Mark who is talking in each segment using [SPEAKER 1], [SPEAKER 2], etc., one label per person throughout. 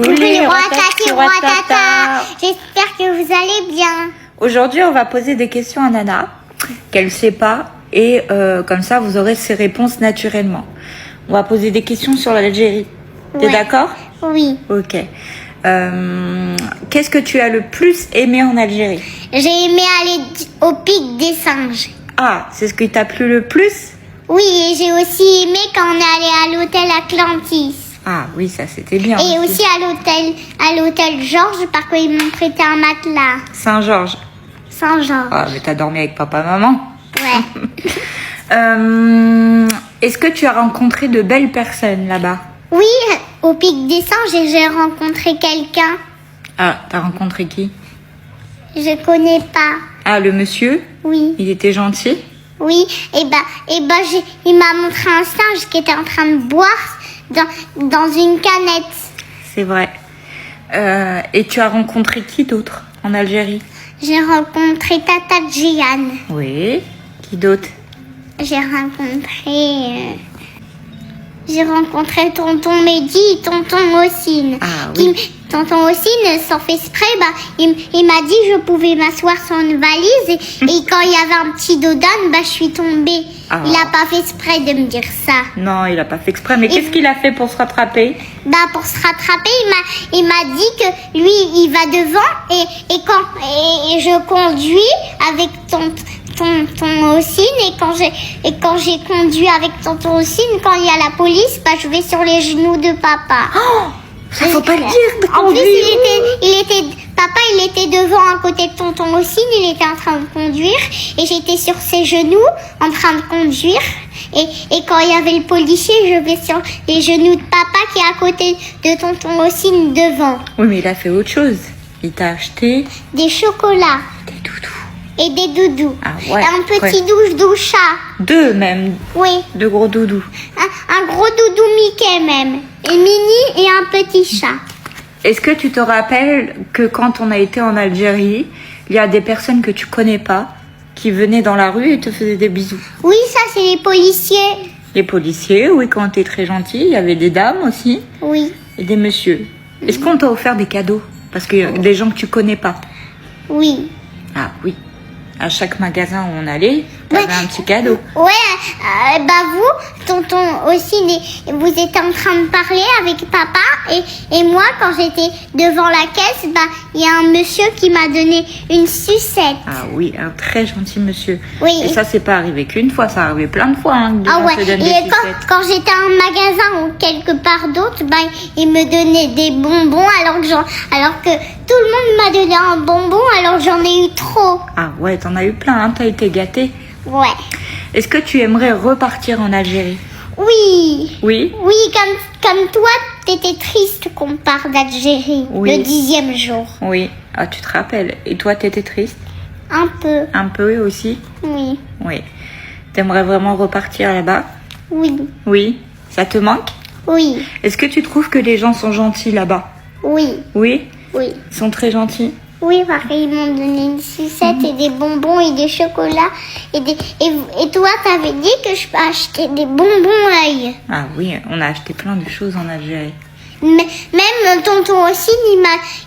[SPEAKER 1] Coucou ratati ratata. J'espère que vous allez bien.
[SPEAKER 2] Aujourd'hui, on va poser des questions à Nana qu'elle ne sait pas et comme ça, vous aurez ses réponses naturellement. On va poser des questions sur l'Algérie. T'es d'accord?
[SPEAKER 1] Oui.
[SPEAKER 2] Ok. Qu'est-ce que tu as le plus aimé en Algérie?
[SPEAKER 1] J'ai aimé aller au pic des singes.
[SPEAKER 2] Ah, c'est ce qui t'a plu le plus?
[SPEAKER 1] Oui, et j'ai aussi aimé quand on est allé à l'hôtel Atlantis.
[SPEAKER 2] Ah oui, ça c'était bien.
[SPEAKER 1] Et aussi à l'hôtel Georges parce qu'ils m'ont prêté un matelas.
[SPEAKER 2] Saint-Georges.
[SPEAKER 1] Saint-Georges.
[SPEAKER 2] Ah, mais t'as dormi avec papa, maman?
[SPEAKER 1] Ouais.
[SPEAKER 2] Est-ce que tu as rencontré de belles personnes là-bas?
[SPEAKER 1] Oui, au pic des singes, j'ai rencontré quelqu'un.
[SPEAKER 2] Ah, t'as rencontré qui?
[SPEAKER 1] Je connais pas.
[SPEAKER 2] Ah, le monsieur?
[SPEAKER 1] Oui.
[SPEAKER 2] Il était gentil?
[SPEAKER 1] Oui, il m'a montré un singe qui était en train de boire dans une canette.
[SPEAKER 2] C'est vrai. Et tu as rencontré qui d'autre en Algérie?
[SPEAKER 1] J'ai rencontré Tata Jeanne.
[SPEAKER 2] Oui. Qui d'autre?
[SPEAKER 1] J'ai rencontré Tonton Mehdi et Tonton Ossine.
[SPEAKER 2] Ah oui.
[SPEAKER 1] Tonton Ossine, sans faire exprès, il m'a dit que je pouvais m'asseoir sur une valise et quand il y avait un petit dodan, je suis tombée.
[SPEAKER 2] Ah.
[SPEAKER 1] Il n'a pas fait exprès de me dire ça.
[SPEAKER 2] Non, il n'a pas fait exprès. Mais qu'est-ce qu'il a fait pour se rattraper?
[SPEAKER 1] Pour se rattraper, il m'a dit que lui, il va devant et je conduis avec Tonton Ossine et quand j'ai conduit avec Tonton Ossine, quand il y a la police, je vais sur les genoux de papa.
[SPEAKER 2] Oh, ça faut pas le dire.
[SPEAKER 1] En plus, papa, il était devant à côté de Tonton Ossine, il était en train de conduire et j'étais sur ses genoux en train de conduire. Et quand il y avait le policier, je vais sur les genoux de papa qui est à côté de Tonton Ossine devant.
[SPEAKER 2] Oui, mais il a fait autre chose. Il t'a acheté
[SPEAKER 1] des chocolats.
[SPEAKER 2] Des doudous.
[SPEAKER 1] Et des doudous.
[SPEAKER 2] Ah ouais.
[SPEAKER 1] Et un petit douche-doucha.
[SPEAKER 2] Deux même.
[SPEAKER 1] Oui.
[SPEAKER 2] Deux gros doudous.
[SPEAKER 1] Un gros doudou Mickey même. Et Mini et un petit chat.
[SPEAKER 2] Est-ce que tu te rappelles que quand on a été en Algérie, il y a des personnes que tu connais pas qui venaient dans la rue et te faisaient des bisous?
[SPEAKER 1] Oui, ça c'est les policiers.
[SPEAKER 2] Les policiers, oui, quand t'es très gentil. Il y avait des dames aussi.
[SPEAKER 1] Oui.
[SPEAKER 2] Et des messieurs. Est-ce qu'on t'a offert des cadeaux? Parce qu'il y a des gens que tu connais pas.
[SPEAKER 1] Oui.
[SPEAKER 2] Ah oui. À chaque magasin où on allait, t'avais un petit cadeau.
[SPEAKER 1] Ouais, vous, Tonton aussi, vous étiez en train de parler avec papa et moi, quand j'étais devant la caisse, il y a un monsieur qui m'a donné une sucette.
[SPEAKER 2] Ah oui, un très gentil monsieur.
[SPEAKER 1] Oui.
[SPEAKER 2] Et ça, c'est pas arrivé qu'une fois, ça arrivé plein de fois. Hein,
[SPEAKER 1] ah ouais, et quand j'étais à un magasin ou quelque part d'autre, il me donnait des bonbons alors que tout le monde m'a donné un bonbon alors j'en ai eu trop.
[SPEAKER 2] Ah ouais, t'en as eu plein, hein, t'as été gâtée.
[SPEAKER 1] Ouais.
[SPEAKER 2] Est-ce que tu aimerais repartir en Algérie?
[SPEAKER 1] Oui.
[SPEAKER 2] Oui?
[SPEAKER 1] Oui, comme toi, t'étais triste qu'on part d'Algérie le 10e jour.
[SPEAKER 2] Oui. Ah, tu te rappelles. Et toi, t'étais triste?
[SPEAKER 1] Un peu.
[SPEAKER 2] Un peu aussi?
[SPEAKER 1] Oui.
[SPEAKER 2] Oui. T'aimerais vraiment repartir là-bas?
[SPEAKER 1] Oui.
[SPEAKER 2] Oui. Ça te manque?
[SPEAKER 1] Oui.
[SPEAKER 2] Est-ce que tu trouves que les gens sont gentils là-bas?
[SPEAKER 1] Oui.
[SPEAKER 2] Oui?
[SPEAKER 1] Oui.
[SPEAKER 2] Ils sont très gentils?
[SPEAKER 1] Oui, ils m'ont donné une sucette et des bonbons et des chocolats. Et toi, t'avais dit que je peux acheter des bonbons aïe.
[SPEAKER 2] Ah oui, on a acheté plein de choses en Algérie.
[SPEAKER 1] Même tonton aussi,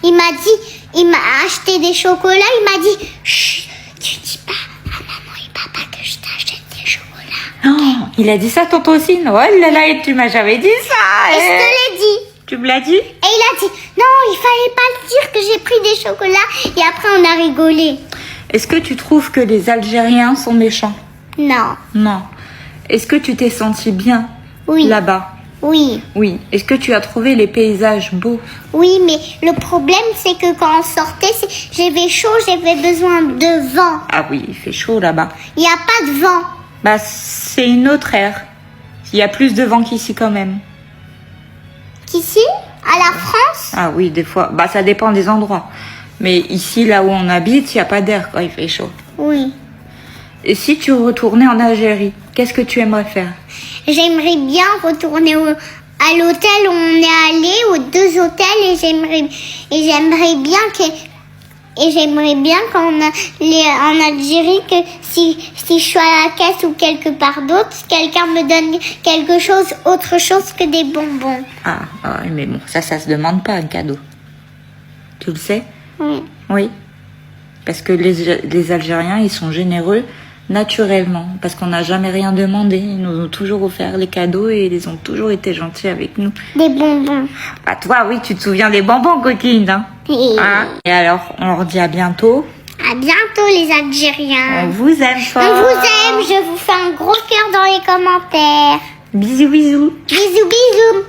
[SPEAKER 1] il m'a acheté des chocolats. Il m'a dit, chut, tu dis pas à maman et papa que je t'achète des chocolats.
[SPEAKER 2] Oh, il a dit ça, tonton aussi? Oh là là, et tu m'as jamais dit ça.
[SPEAKER 1] Et je te l'ai dit.
[SPEAKER 2] Tu me l'as dit?
[SPEAKER 1] Et il a dit, non, il fallait pas le dire que j'ai pris des chocolats. Et après, on a rigolé.
[SPEAKER 2] Est-ce que tu trouves que les Algériens sont méchants?
[SPEAKER 1] Non.
[SPEAKER 2] Non. Est-ce que tu t'es senti bien là-bas?
[SPEAKER 1] Oui.
[SPEAKER 2] Oui. Est-ce que tu as trouvé les paysages beaux?
[SPEAKER 1] Oui, mais le problème, c'est que quand on sortait, j'avais chaud, j'avais besoin de vent.
[SPEAKER 2] Ah oui, il fait chaud là-bas.
[SPEAKER 1] Il n'y a pas de vent.
[SPEAKER 2] C'est une autre ère. Il y a plus de vent qu'ici quand même.
[SPEAKER 1] Qu'ici? À la France?
[SPEAKER 2] Ah oui, des fois. Ça dépend des endroits. Mais ici, là où on habite, il n'y a pas d'air quand il fait chaud.
[SPEAKER 1] Oui.
[SPEAKER 2] Et si tu retournais en Algérie, qu'est-ce que tu aimerais faire?
[SPEAKER 1] J'aimerais bien retourner à l'hôtel où on est allé, aux 2 hôtels, et j'aimerais bien Et j'aimerais bien en Algérie que si je suis à la caisse ou quelque part d'autre, quelqu'un me donne quelque chose, autre chose que des bonbons.
[SPEAKER 2] Ah, mais bon, ça se demande pas un cadeau. Tu le sais?
[SPEAKER 1] Oui.
[SPEAKER 2] Oui. Parce que les Algériens, ils sont généreux naturellement. Parce qu'on n'a jamais rien demandé. Ils nous ont toujours offert les cadeaux et ils ont toujours été gentils avec nous.
[SPEAKER 1] Des bonbons.
[SPEAKER 2] Bah toi, oui, tu te souviens des bonbons, coquine, hein? Et alors, on leur dit à bientôt.
[SPEAKER 1] À bientôt les Algériens.
[SPEAKER 2] On vous aime fort.
[SPEAKER 1] On vous aime, je vous fais un gros cœur dans les commentaires.
[SPEAKER 2] Bisous, bisous.
[SPEAKER 1] Bisous, bisous.